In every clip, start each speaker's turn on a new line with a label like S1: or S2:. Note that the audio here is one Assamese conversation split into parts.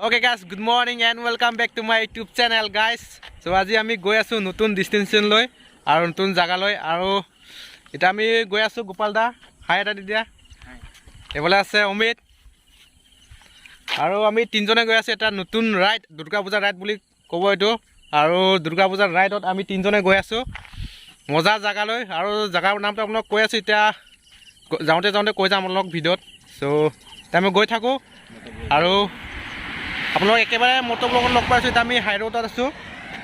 S1: Okay guys, good morning and welcome back to my YouTube channel guys. So আজি আমি গৈ আছো নতুন ডেস্টিনেশন লৈ আৰু নতুন জায়গা লৈ আৰু এটা আমি গৈ আছো গোপালদা হাই এটা দি দিয়া এফালে আছে অমিত আৰু আমি তিনজনে গৈ আছো এটা নতুন ৰাইড দুৰ্গা পূজা ৰাইড বুলি ক'ব এটো আৰু দুৰ্গা পূজা ৰাইডত আমি তিনজনে গৈ আছো মজা জায়গা লৈ আৰু জায়গাৰ নামটো আপোনাক কৈ আছো এতিয়া যাওঁতে যাওঁতে কৈ যাম আপোনাক ভিডিঅ'ত সো আমি গৈ থাকো আৰু আপোনালোক একেবাৰে মটৰ ব্লগত লগ পাইছোঁ এতিয়া আমি হাই ৰোডত আছোঁ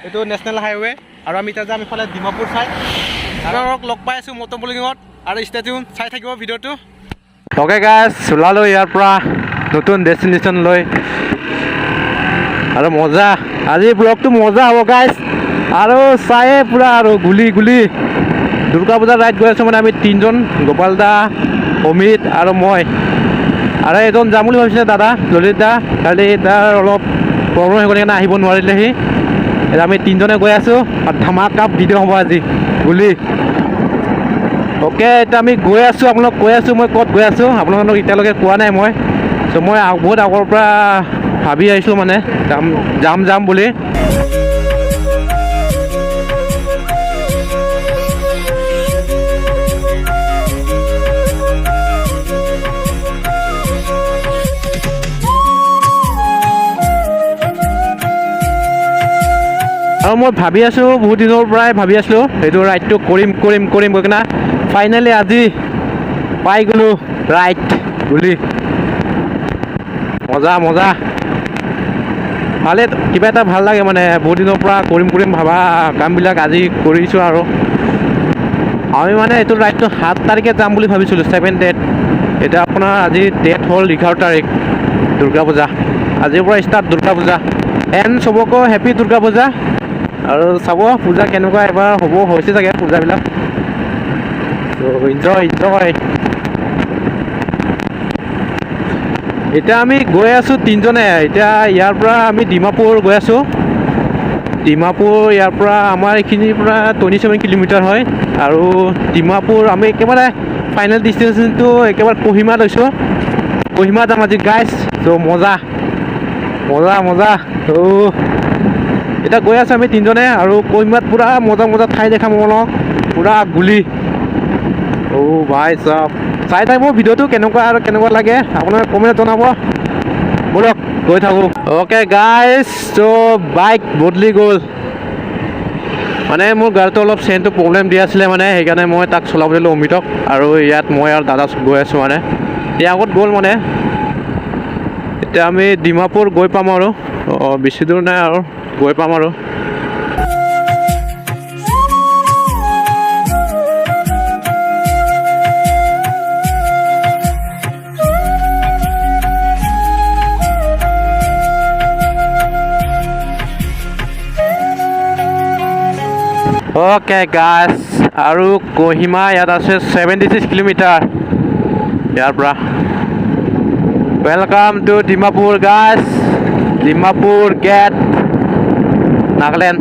S1: এইটো নেশ্যনেল হাইৱে আৰু আমি এতিয়া যাম ইফালে ডিমাপুৰ চাইড আপোনালোকক লগ পাই আছোঁ মটৰ ব্লগিঙত আৰু ষ্টে টিউন চাই থাকিব ভিডিঅ'টো অ'কে গাইছ ওলালোঁ ইয়াৰ পৰা নতুন ডেষ্টিনেশ্যন লৈ আৰু মজা আজি ব্লগটো মজা হ'ব গাইছ আৰু চায়ে পূৰা আৰু গুলি দুৰ্গা পূজা ৰাইড গৈ আছোঁ মানে আমি তিনিজন গোপাল দা অমিত আৰু মই আৰু এজন যাম বুলি ভাবিছিলে দাদা ললিত দা কালি তাৰ অলপ প্ৰব্লেম হৈ গ'ল সেইকাৰণে আহিব নোৱাৰিলেহি এতিয়া আমি তিনিজনে গৈ আছোঁ আৰু ধামাকা ভিডিঅ' হ'ব আজি বুলি অ'কে এতিয়া আমি গৈ আছোঁ আপোনালোক কৈ আছোঁ মই ক'ত গৈ আছোঁ আপোনালোকক এতিয়ালৈকে কোৱা নাই মই চ' মই বহুত আগৰ পৰা ভাবি আহিছোঁ মানে যাম বুলি আৰু মই ভাবি আছোঁ বহুত দিনৰ পৰাই ভাবি আছিলোঁ এইটো ৰাইডটো কৰিম কৈ কিনে ফাইনেলি আজি পাই গ'লোঁ ৰাইড বুলি মজা ভালে কিবা এটা ভাল লাগে মানে বহুত দিনৰ পৰা কৰিম ভাবা কামবিলাক আজি কৰিছোঁ আৰু আমি মানে এইটো ৰাইডটো 7 তাৰিখে যাম বুলি ভাবিছিলোঁ 7 ডেট এতিয়া আপোনাৰ আজি ডেট হ'ল 11 তাৰিখ দুৰ্গা পূজা আজিৰ পৰা start Durga Puja and চবকো happy Durga Puja আৰু চাব পূজা কেনেকুৱা এবাৰ হ'ব হৈছে চাগে পূজাবিলাক এনজয় এতিয়া আমি গৈ আছোঁ তিনিজনে এতিয়া ইয়াৰ পৰা আমি ডিমাপুৰ গৈ আছোঁ ডিমাপুৰ ইয়াৰ পৰা আমাৰ এইখিনিৰ পৰা 27 কিলোমিটাৰ হয় আৰু ডিমাপুৰ আমি একেবাৰে ফাইনেল ডেষ্টিনেশ্যনটো একেবাৰে কহিমা লৈছোঁ কহিমা যাম আজি গাইছ ত' মজা এতিয়া গৈ আছোঁ আমি তিনিজনে আৰু কহিমাত পূৰা মজা ঠাই দেখাম অলপ পূৰা গুলি ভাই চাই থাকিব ভিডিঅ'টো কেনেকুৱা লাগে আপোনালোকে কমেণ্ট জনাব ব'লক গৈ থাকোঁ অ'কে গাইছ ত' বাইক বদলি গ'ল মানে মোৰ গাড়ীটো অলপ চেইনটো প্ৰব্লেম দি আছিলে মানে সেইকাৰণে মই তাক চলাব দিলোঁ অমিতক আৰু ইয়াত মই আৰু দাদা গৈ আছোঁ মানে ইয়াৰ আগত গ'ল মানে এতিয়া আমি ডিমাপুৰ গৈ পাম আৰু বেছি দূৰ নাই আৰু গৈ পাম আৰু অ'কে গাইছ আৰু কহিমা ইয়াত আছে 76 কিলোমিটাৰ ইয়াৰ পৰা ৱেলকাম টু ডিমাপুৰ গাইছ ডিমাপুৰ গেট নাগালেণ্ড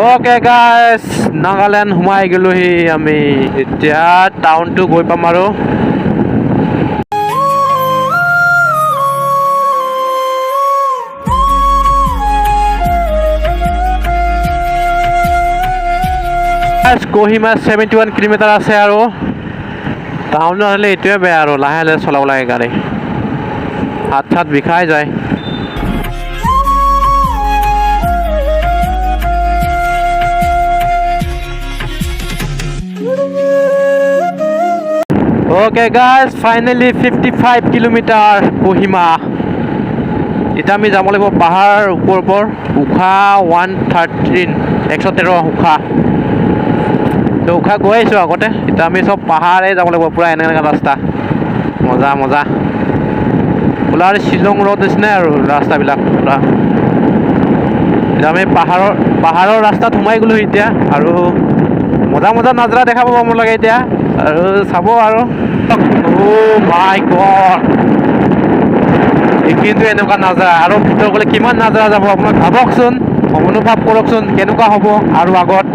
S1: অ'কে গাইছ নাগালেণ্ড সোমাই গ'লোহি আমি এতিয়া টাউনটো গৈ পাম আৰু কহিমা 71 কিলোমিটাৰ আছে আৰু টাউনত হ'লে এইটোৱে বেয়া আৰু লাহে চলাব লাগে গাড়ী হাত বিষাই যায় অ'কে গাইছ ফাইনেলি 55 কিলোমিটাৰ কহিমা এতিয়া আমি যাব লাগিব পাহাৰ ওপৰ উষা 113 উষা গৈ আহিছোঁ আগতে এতিয়া আমি চব পাহাৰে যাব লাগিব পূৰা এনেকুৱা ৰাস্তা মজা পূৰা শ্বিলং ৰোড নিচিনাই আৰু ৰাস্তাবিলাক পূৰা এতিয়া আমি পাহাৰৰ ৰাস্তাত সোমাই গ'লোঁ এতিয়া আৰু মজা নাজাৰা দেখা পাব মোৰ লাগে এতিয়া আৰু চাব আৰু মাই গড এইখিনিতো এনেকুৱা নাজাৰা আৰু ভিতৰ গ'লে কিমান নাজাৰা যাব আপোনাক ভাবকচোন অনুভৱ কৰকচোন কেনেকুৱা হ'ব আৰু আগত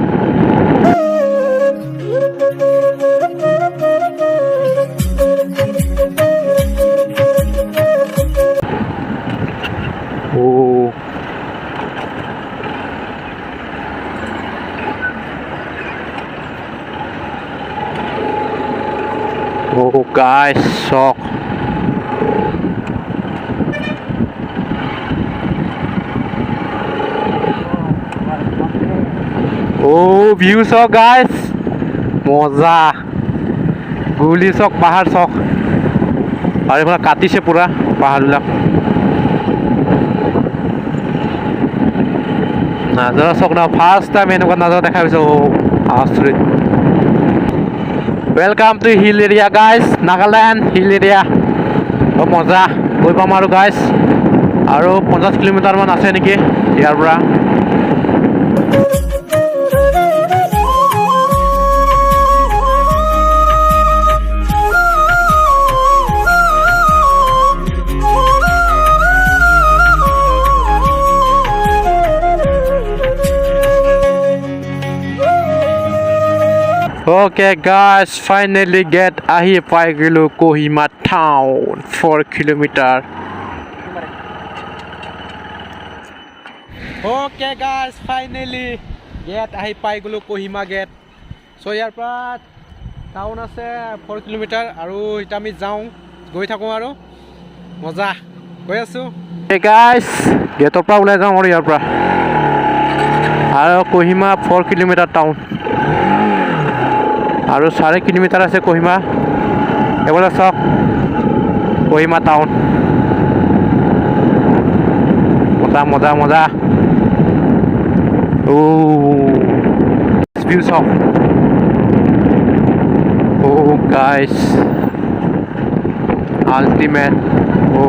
S1: গাইছ চক ভিউ চক গাইছ মজা গুলি চক পাহাৰ চক আৰু এইফালে কাটিছে পুৰা পাহাৰবিলাক নাজাৰা চক না ফাৰ্ষ্ট টাইম এনেকুৱা নাজাৰা দেখা পাইছোঁ আচৰিত welcome to hill area guys Nagaland hill area মজা গৈ পাম আৰু গাইজ আৰু 50 কিলোমিটাৰমান আছে নেকি ইয়াৰ পৰা Okay guys, finally get ahi pai gelo Kohima town 4 kilometer. Okay guys, finally get ahi pai gelo Kohima gate. So yar pa town ase 4 kilometer aru ita ami jaung goi thaku aru moja goi asu. Hey guys, gate pa ulai jaung aru yar pa aru Kohima 4 kilometer town. আৰু 4.5 কিলোমিটাৰ আছে কোহিমা এবাৰ চক কোহিমা টাউন মজা মজা মজা ও ভিউ চক ও গাইস আল্টিমেট ও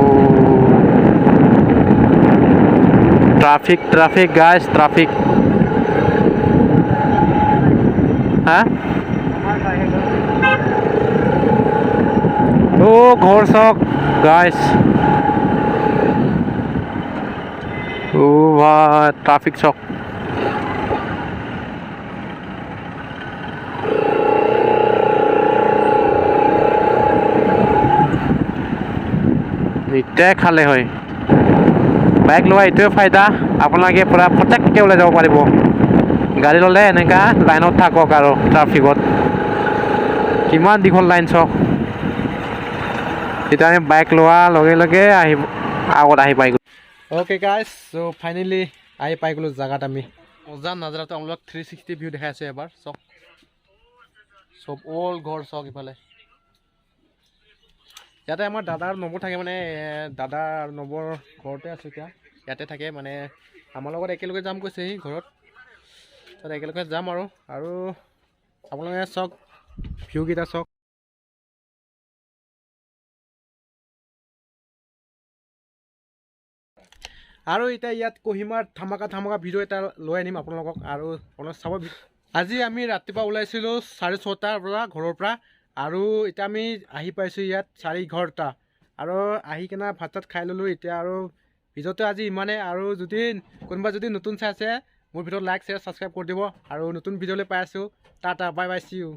S1: ট্রাফিক গাইস ট্রাফিক হ্যাঁ ঘৰ চক গাইছ ট্ৰাফিক চক এতিয়াই খালে হয় বাইক লোৱা এইটোৱে ফাইদা আপোনালোকে পুৰা ফটাককৈ ওলাই যাব পাৰিব গাড়ী ল'লে এনেকুৱা লাইনত থাকক আৰু ট্ৰাফিকত কিমান দীঘল লাইন চক এতিয়া আমি বাইক লোৱাৰ লগে লগে আগত আহি পাই গ'লো অ'কে গাইজ চ' ফাইনেলি আহি পাই গ'লোঁ জেগাত আমি মজা নাজাৰাটো আপোনালোক 360 ভিউ দেখাই আছোঁ এবাৰ চক চব অল ঘৰ চক ইফালে ইয়াতে আমাৰ দাদাৰ নম্বৰ থাকে মানে দাদা আৰু নম্বৰ ঘৰতে আছোঁ এতিয়া ইয়াতে থাকে মানে আমাৰ লগত একেলগে যাম কৈছে সি ঘৰত তাত একেলগে যাম আৰু আপোনালোকে চক ভিউকেইটা চক আৰু এতিয়া ইয়াত কোহিমাৰ ধামাকা ভিডিঅ' এটা লৈ আনিম আপোনালোকক আৰু আপোনালোক চাব আজি আমি ৰাতিপুৱা ওলাইছিলোঁ 6:30 পৰা ঘৰৰ পৰা আৰু এতিয়া আমি আহি পাইছোঁ ইয়াত 11:30 আৰু আহি কিনে ভাত চাত খাই ল'লোঁ এতিয়া আৰু ভিডিঅ'টো আজি ইমানেই আৰু কোনোবা যদি নতুন চাই আছে মোৰ ভিডিঅ'ত লাইক শ্বেয়াৰ ছাবস্ক্ৰাইব কৰি দিব আৰু নতুন ভিডিঅ'লৈ পাই আছোঁ tata bye bye see U